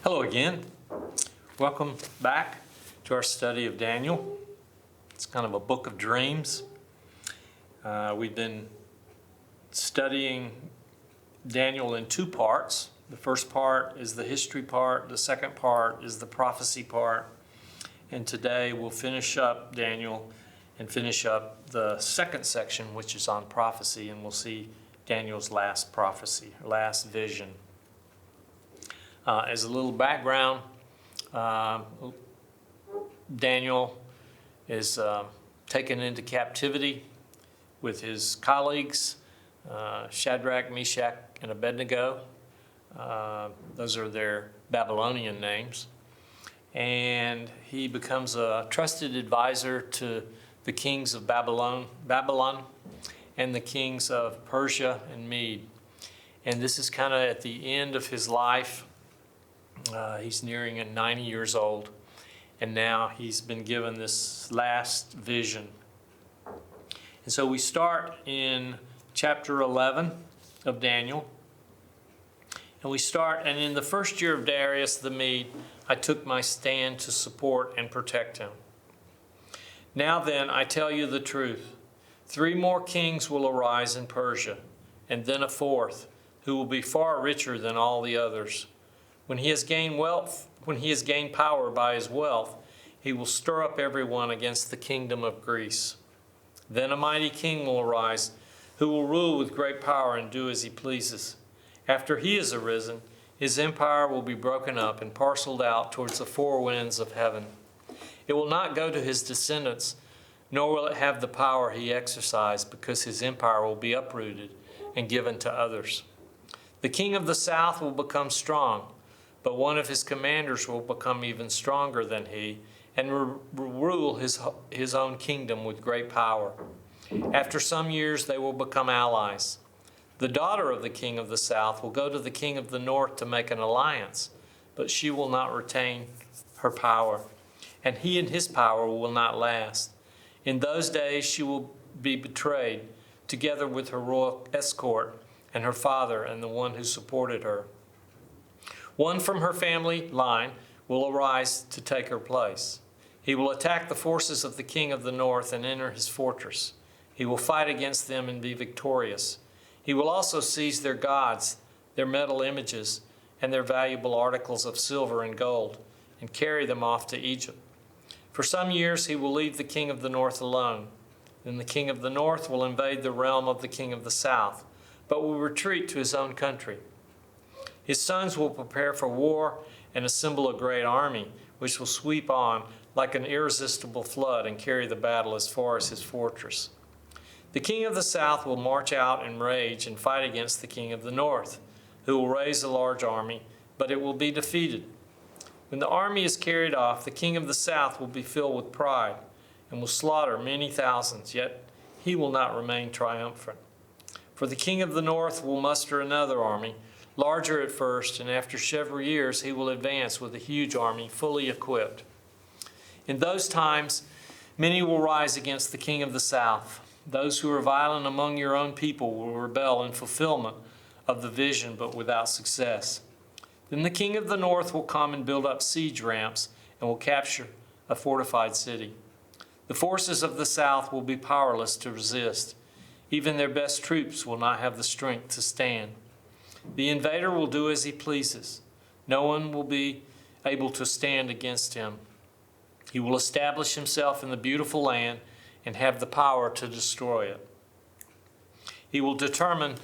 Hello again. Welcome back to our study of Daniel. It's kind of a book of dreams. We've been studying Daniel in two parts. The first part is the history part. The second part is the prophecy part. And today we'll finish up Daniel and finish up the second section, which is on prophecy, and we'll see Daniel's last prophecy, last vision. As a little background, Daniel is taken into captivity with his colleagues, Shadrach, Meshach, and Abednego. Those are their Babylonian names. And he becomes a trusted advisor to the kings of Babylon and the kings of Persia and Mede. And this is kind of at the end of his life. He's nearing 90 years old, and now he's been given this last vision. And so we start in chapter 11 of Daniel, and in the first year of Darius the Mede, I took my stand to support and protect him. Now then, I tell you the truth. 3 more kings will arise in Persia, and then a 4th, who will be far richer than all the others. When he has gained power by his wealth, he will stir up everyone against the kingdom of Greece. Then a mighty king will arise, who will rule with great power and do as he pleases. After he is arisen, his empire will be broken up and parceled out towards the 4 winds of heaven. It will not go to his descendants, nor will it have the power he exercised, because his empire will be uprooted and given to others. The king of the south will become strong, but one of his commanders will become even stronger than he and rule his own kingdom with great power. After some years, they will become allies. The daughter of the king of the south will go to the king of the north to make an alliance, but she will not retain her power, and he and his power will not last. In those days, she will be betrayed, together with her royal escort and her father and the one who supported her. One from her family line will arise to take her place. He will attack the forces of the king of the north and enter his fortress. He will fight against them and be victorious. He will also seize their gods, their metal images, and their valuable articles of silver and gold, and carry them off to Egypt. For some years he will leave the king of the north alone. Then the king of the north will invade the realm of the king of the south, but will retreat to his own country. His sons will prepare for war and assemble a great army, which will sweep on like an irresistible flood and carry the battle as far as his fortress. The king of the south will march out in rage and fight against the king of the north, who will raise a large army, but it will be defeated. When the army is carried off, the king of the south will be filled with pride and will slaughter many thousands, yet he will not remain triumphant. For the king of the north will muster another army, larger at first, and after several years he will advance with a huge army fully equipped. In those times, many will rise against the king of the south. Those who are violent among your own people will rebel in fulfillment of the vision, but without success. Then the king of the north will come and build up siege ramps and will capture a fortified city. The forces of the south will be powerless to resist. Even their best troops will not have the strength to stand. The invader will do as he pleases. No one will be able to stand against him. He will establish himself in the beautiful land and have the power to destroy it. He will determine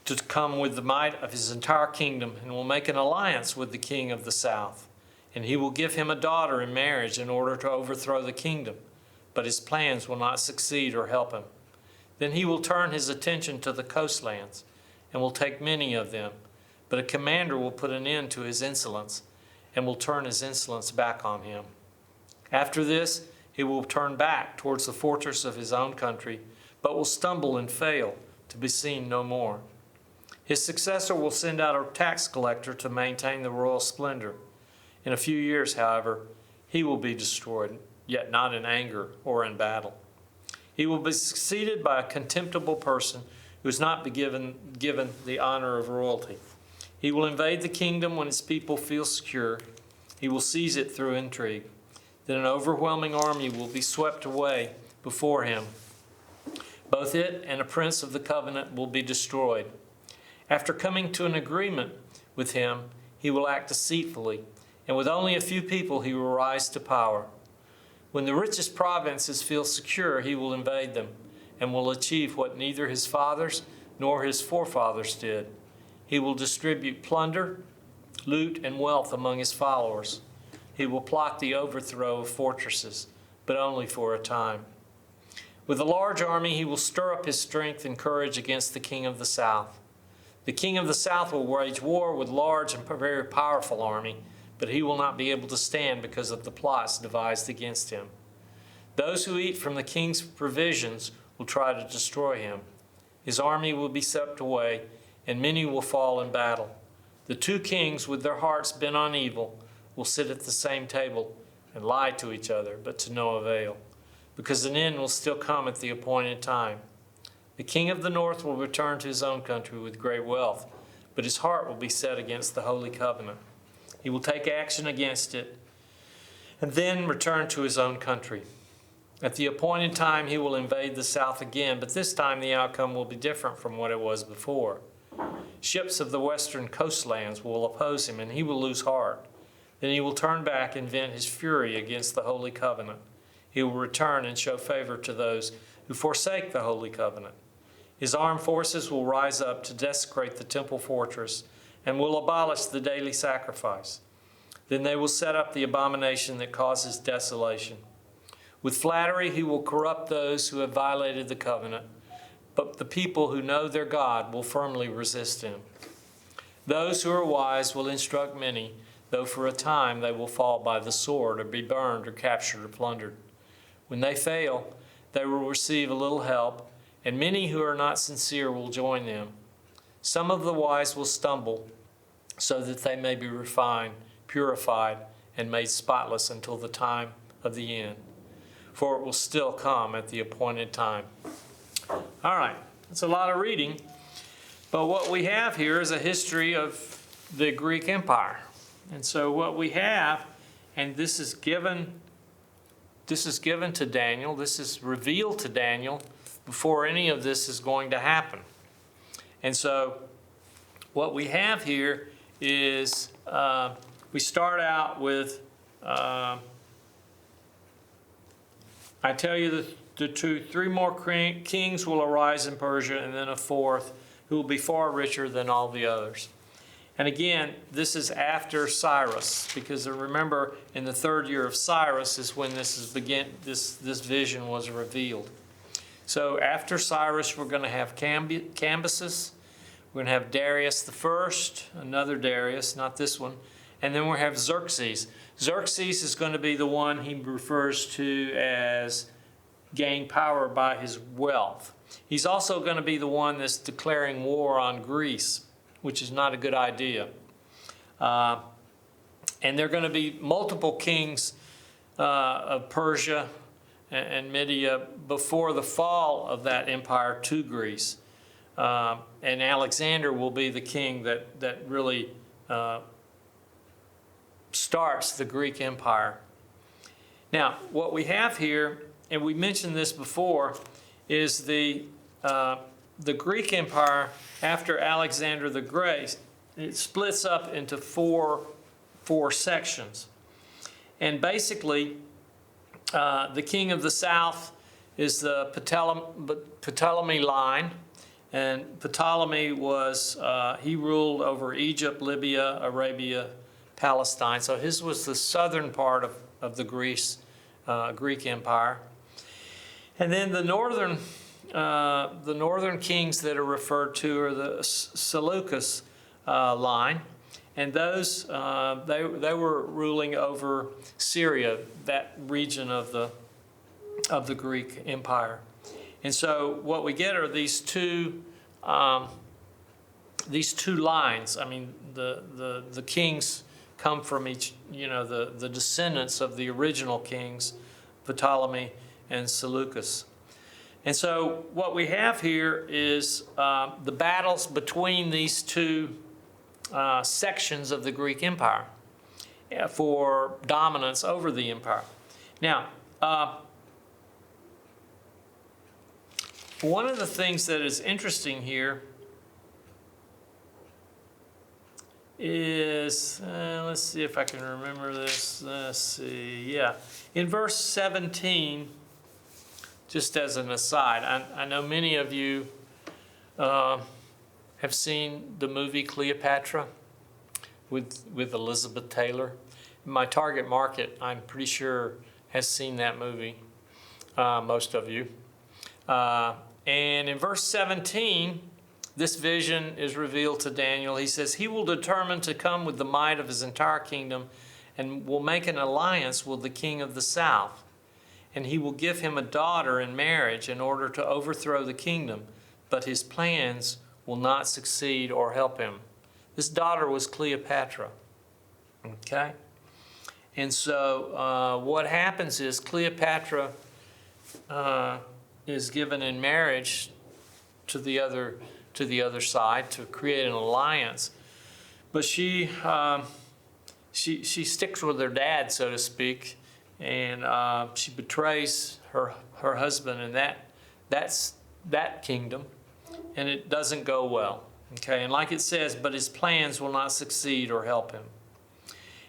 to come with the might of his entire kingdom and will make an alliance with the king of the south. And he will give him a daughter in marriage in order to overthrow the kingdom, but his plans will not succeed or help him. Then he will turn his attention to the coastlands and will take many of them, but a commander will put an end to his insolence and will turn his insolence back on him. After this, he will turn back towards the fortress of his own country, but will stumble and fail to be seen no more. His successor will send out a tax collector to maintain the royal splendor. In a few years, however, he will be destroyed, yet not in anger or in battle. He will be succeeded by a contemptible person who has not been given the honor of royalty. He will invade the kingdom when its people feel secure. He will seize it through intrigue. Then an overwhelming army will be swept away before him. Both it and a prince of the covenant will be destroyed. After coming to an agreement with him, he will act deceitfully, and with only a few people he will rise to power. When the richest provinces feel secure, he will invade them and will achieve what neither his fathers nor his forefathers did. He will distribute plunder, loot, and wealth among his followers. He will plot the overthrow of fortresses, but only for a time. With a large army, he will stir up his strength and courage against the king of the south. The king of the south will wage war with large and very powerful army, but he will not be able to stand because of the plots devised against him. Those who eat from the king's provisions will try to destroy him. His army will be swept away, and many will fall in battle. The two kings, with their hearts bent on evil, will sit at the same table and lie to each other, but to no avail, because an end will still come at the appointed time. The king of the north will return to his own country with great wealth, but his heart will be set against the holy covenant. He will take action against it and then return to his own country. At the appointed time, he will invade the south again, but this time the outcome will be different from what it was before. Ships of the western coastlands will oppose him, and he will lose heart. Then he will turn back and vent his fury against the holy covenant. He will return and show favor to those who forsake the holy covenant. His armed forces will rise up to desecrate the temple fortress and will abolish the daily sacrifice. Then they will set up the abomination that causes desolation. With flattery, he will corrupt those who have violated the covenant, but the people who know their God will firmly resist him. Those who are wise will instruct many, though for a time they will fall by the sword or be burned or captured or plundered. When they fail, they will receive a little help, and many who are not sincere will join them. Some of the wise will stumble, so that they may be refined, purified, and made spotless until the time of the end. For it will still come at the appointed time. All right, that's a lot of reading, but what we have here is a history of the Greek Empire. And so what we have, and this is given to Daniel, this is revealed to Daniel before any of this is going to happen. And so what we have here is we start out with, I tell you the truth, 3 more kings will arise in Persia, and then a 4th who will be far richer than all the others. And again, this is after Cyrus, because remember, in the 3rd year of Cyrus is when this vision was revealed. So after Cyrus, we're going to have Cambyses, we're going to have Darius the First, another Darius, not this one, and then we'll have Xerxes. Xerxes is going to be the one he refers to as gain power by his wealth. He's also going to be the one that's declaring war on Greece, which is not a good idea. And there are going to be multiple kings of Persia and Media before the fall of that empire to Greece. And Alexander will be the king that really starts the Greek Empire. Now, what we have here, and we mentioned this before, is the Greek Empire after Alexander the Great. It splits up into four sections. And basically, the king of the south is the Ptolemy line. And Ptolemy was, he ruled over Egypt, Libya, Arabia, Palestine. So his was the southern part of the Greek Empire. And then the northern kings that are referred to are the Seleucus line. And those, they were ruling over Syria, that region of the Greek Empire. And so what we get are these two lines. I mean, the kings come from each, the descendants of the original kings, Ptolemy and Seleucus. And so what we have here is the battles between these two sections of the Greek Empire for dominance over the empire. Now, one of the things that is interesting here is, let's see if I can remember this. Let's see, yeah. In verse 17, just as an aside, I know many of you have seen the movie Cleopatra with Elizabeth Taylor. My target market, I'm pretty sure, has seen that movie, most of you. And in verse 17, this vision is revealed to Daniel. He says, he will determine to come with the might of his entire kingdom and will make an alliance with the king of the south. And he will give him a daughter in marriage in order to overthrow the kingdom, but his plans will not succeed or help him. This daughter was Cleopatra. Okay? And so what happens is Cleopatra is given in marriage to the other side to create an alliance, but she sticks with her dad, so to speak, and she betrays her husband, and that's that kingdom, and it doesn't go well. Okay, and like it says, but his plans will not succeed or help him.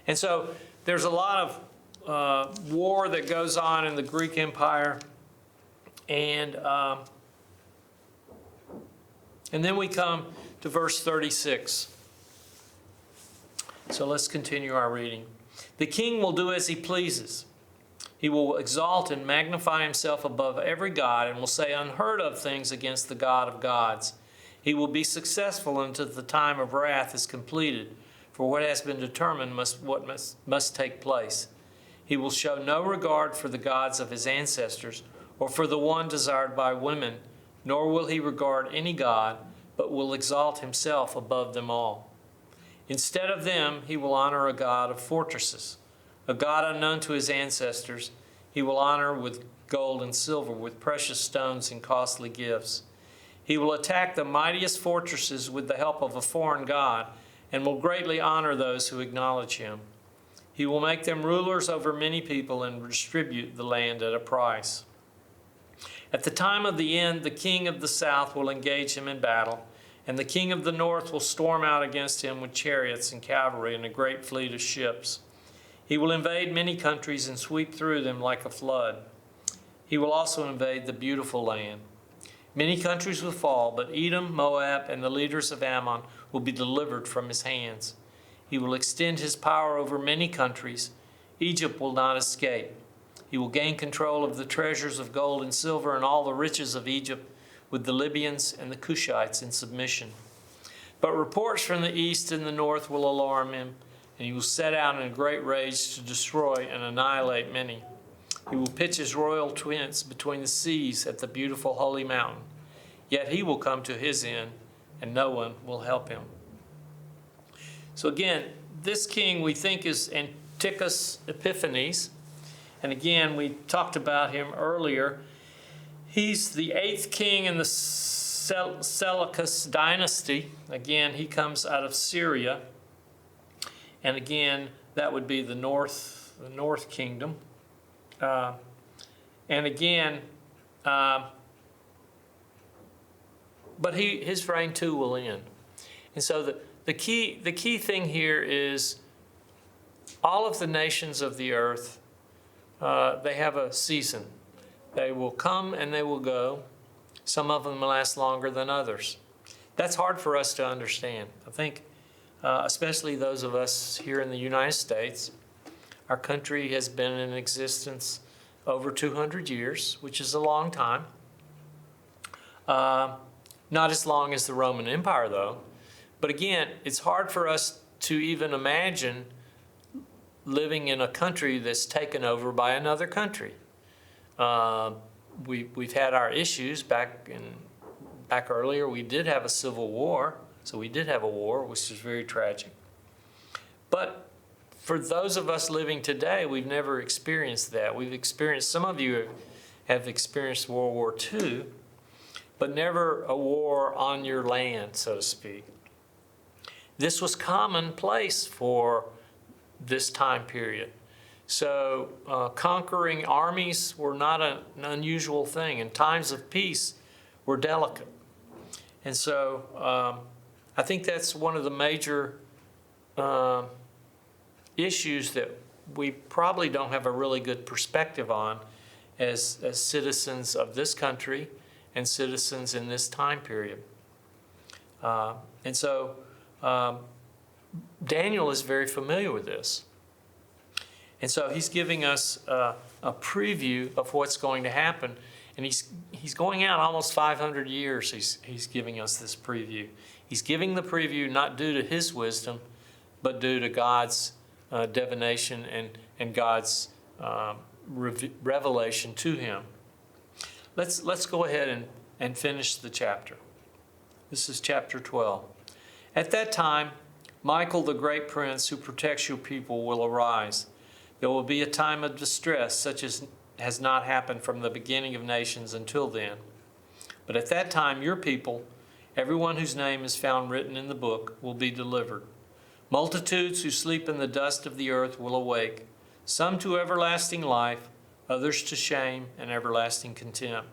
And so there's a lot of war that goes on in the Greek Empire, and then we come to verse 36. So let's continue our reading. The king will do as he pleases. He will exalt and magnify himself above every god and will say unheard of things against the God of gods. He will be successful until the time of wrath is completed, for what has been determined must take place. He will show no regard for the gods of his ancestors or for the one desired by women, nor will he regard any god, but will exalt himself above them all. Instead of them, he will honor a god of fortresses, a god unknown to his ancestors. He will honor with gold and silver, with precious stones and costly gifts. He will attack the mightiest fortresses with the help of a foreign god, and will greatly honor those who acknowledge him. He will make them rulers over many people and distribute the land at a price. At the time of the end, the king of the south will engage him in battle, and the king of the north will storm out against him with chariots and cavalry and a great fleet of ships. He will invade many countries and sweep through them like a flood. He will also invade the beautiful land. Many countries will fall, but Edom, Moab, and the leaders of Ammon will be delivered from his hands. He will extend his power over many countries. Egypt will not escape. He will gain control of the treasures of gold and silver and all the riches of Egypt, with the Libyans and the Cushites in submission. But reports from the east and the north will alarm him, and he will set out in a great rage to destroy and annihilate many. He will pitch his royal tents between the seas at the beautiful holy mountain. Yet he will come to his end, and no one will help him. So again, this king we think is Antiochus Epiphanes. And again, we talked about him earlier. He's the 8th king in the Seleucus dynasty. Again, he comes out of Syria. And again, that would be the north kingdom. And again, but his reign too will end. And so the key thing here is all of the nations of the earth, they have a season. They will come and they will go. Some of them last longer than others. That's hard for us to understand. I think, especially those of us here in the United States, our country has been in existence over 200 years, which is a long time. Not as long as the Roman Empire, though. But again, it's hard for us to even imagine living in a country that's taken over by another country. We've had our issues back earlier. We did have a civil war, so we did have a war, which was very tragic. But for those of us living today, we've never experienced that. Some of you have experienced World War II, but never a war on your land, so to speak. this was commonplace for this time period. So conquering armies were not an unusual thing, and times of peace were delicate. And so I think that's one of the major issues that we probably don't have a really good perspective on as citizens of this country and citizens in this time period. And so Daniel is very familiar with this. And so he's giving us a preview of what's going to happen. And he's going out almost 500 years. He's giving us this preview. He's giving the preview not due to his wisdom, but due to God's divination and God's revelation to him. Let's go ahead and finish the chapter. This is chapter 12. At that time, Michael, the great prince who protects your people, will arise. There will be a time of distress such as has not happened from the beginning of nations until then. But at that time, your people, everyone whose name is found written in the book, will be delivered. Multitudes who sleep in the dust of the earth will awake, some to everlasting life, others to shame and everlasting contempt.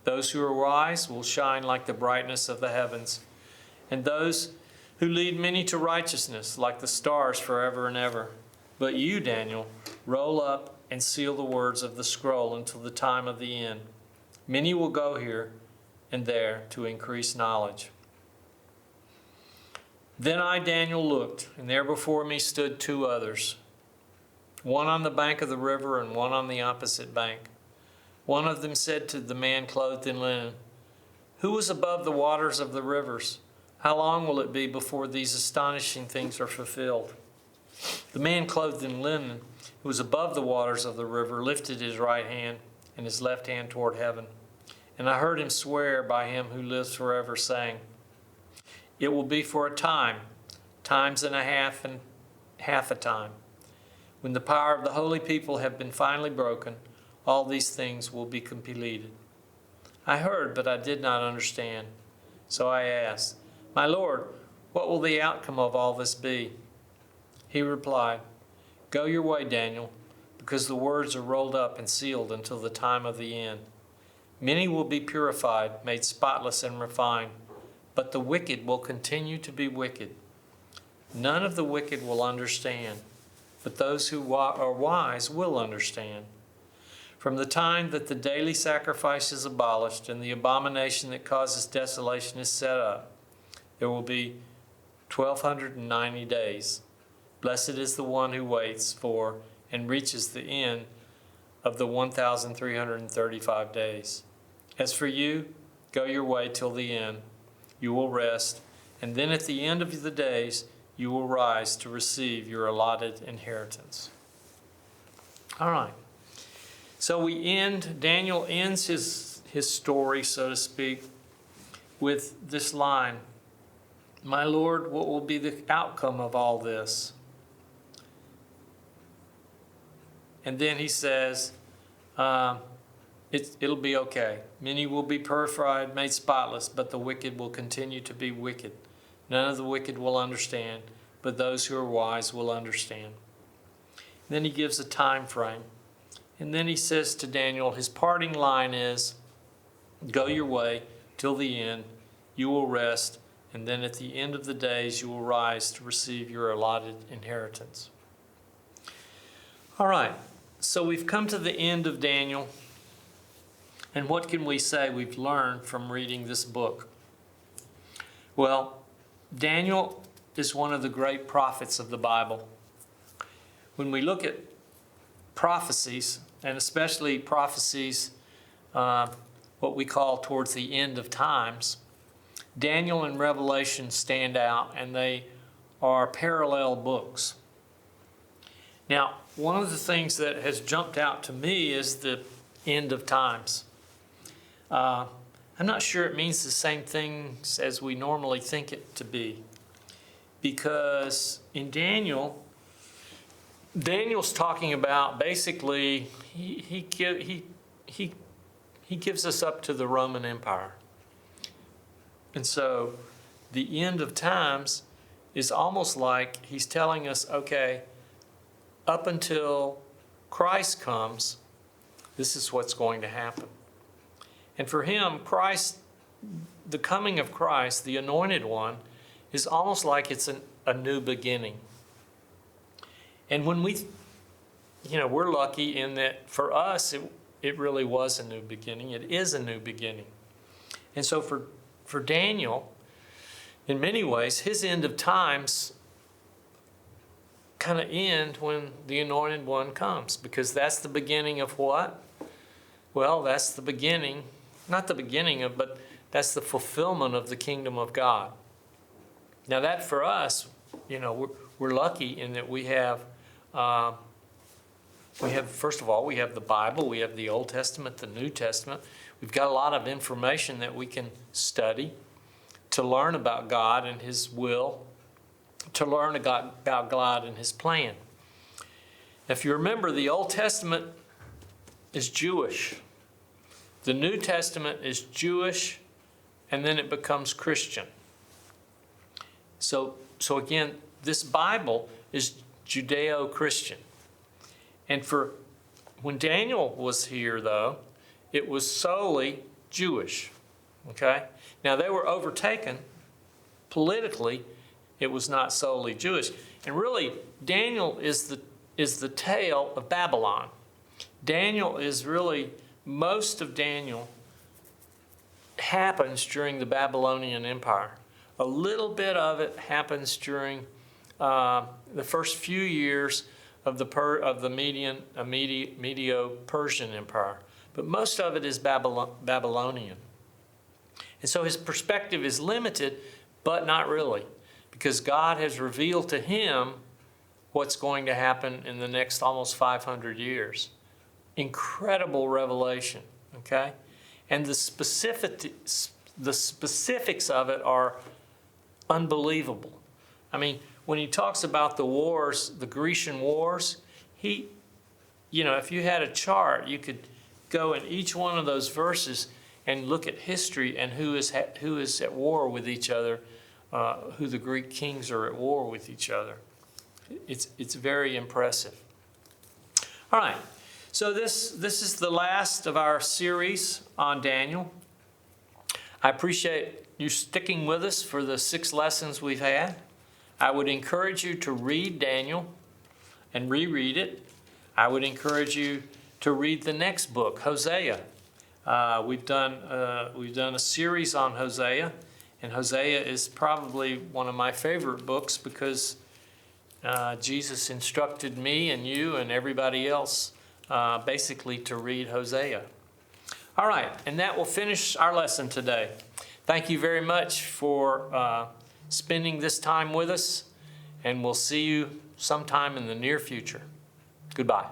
Those who are wise will shine like the brightness of the heavens, and those who lead many to righteousness like the stars forever and ever. But you, Daniel, roll up and seal the words of the scroll until the time of the end. Many will go here and there to increase knowledge. Then I, Daniel, looked, and there before me stood two others, one on the bank of the river and one on the opposite bank. One of them said to the man clothed in linen, "Who is above the waters of the rivers? How long will it be before these astonishing things are fulfilled?" The man clothed in linen, who was above the waters of the river, lifted his right hand and his left hand toward heaven. And I heard him swear by him who lives forever, saying, "It will be for a time, times and half a time. When the power of the holy people have been finally broken, all these things will be completed." I heard, but I did not understand. So I asked, "My Lord, what will the outcome of all this be?" He replied, "Go your way, Daniel, because the words are rolled up and sealed until the time of the end. Many will be purified, made spotless and refined, but the wicked will continue to be wicked. None of the wicked will understand, but those who are wise will understand. From the time that the daily sacrifice is abolished and the abomination that causes desolation is set up, there will be 1,290 days. Blessed is the one who waits for and reaches the end of the 1,335 days. As for you, go your way till the end. You will rest, and then at the end of the days, you will rise to receive your allotted inheritance." All right. So Daniel ends his story, so to speak, with this line, "My Lord, what will be the outcome of all this?" And then he says, it'll be okay. Many will be purified, made spotless, but the wicked will continue to be wicked. None of the wicked will understand, but those who are wise will understand. And then he gives a time frame. And then he says to Daniel, his parting line is, "Go your way till the end. You will rest, and then at the end of the days you will rise to receive your allotted inheritance." All right. So we've come to the end of Daniel, and what can we say we've learned from reading this book? Well, Daniel is one of the great prophets of the Bible. When we look at prophecies, and especially prophecies, what we call towards the end of times, Daniel and Revelation stand out, and they are parallel books. Now, one of the things that has jumped out to me is the end of times. I'm not sure it means the same things as we normally think it to be, because in Daniel's talking about basically he gives us up to the Roman Empire, and so the end of times is almost like he's telling us, okay, up until Christ comes, this is what's going to happen. And for him, Christ, the coming of Christ, the anointed one, is almost like it's a new beginning. And when we're lucky in that for us, it really was a new beginning. It is a new beginning. And so for Daniel, in many ways, his end of times kind of end when the anointed one comes, because that's the beginning of what? Well, that's the beginning, not the beginning of, but that's the fulfillment of the kingdom of God. Now that for us, we're lucky in that we have, first of all, we have the Bible, we have the Old Testament, the New Testament. We've got a lot of information that we can study to learn about God and His will, to learn about God and His plan. If you remember, the Old Testament is Jewish. The New Testament is Jewish, and then it becomes Christian. So again, this Bible is Judeo-Christian. And when Daniel was here, though, it was solely Jewish. Okay? Now, they were overtaken politically. It was not solely Jewish. And really, Daniel is the tale of Babylon. Daniel is really, most of Daniel happens during the Babylonian Empire. A little bit of it happens during the first few years of the Medo-Persian Empire. But most of it is Babylonian. And so his perspective is limited, but not really, because God has revealed to him what's going to happen in the next almost 500 years. Incredible revelation, okay? And the specifics of it are unbelievable. I mean, when he talks about the wars, the Grecian wars, if you had a chart, you could go in each one of those verses and look at history and who is at war with each other, who the Greek kings are at war with each other. It's very impressive. All right, so this is the last of our series on Daniel. I appreciate you sticking with us for the 6 lessons we've had. I would encourage you to read Daniel and reread it. I would encourage you to read the next book, Hosea. We've done a series on Hosea, and Hosea is probably one of my favorite books because Jesus instructed me and you and everybody else basically to read Hosea. All right, and that will finish our lesson today. Thank you very much for spending this time with us, and we'll see you sometime in the near future. Goodbye.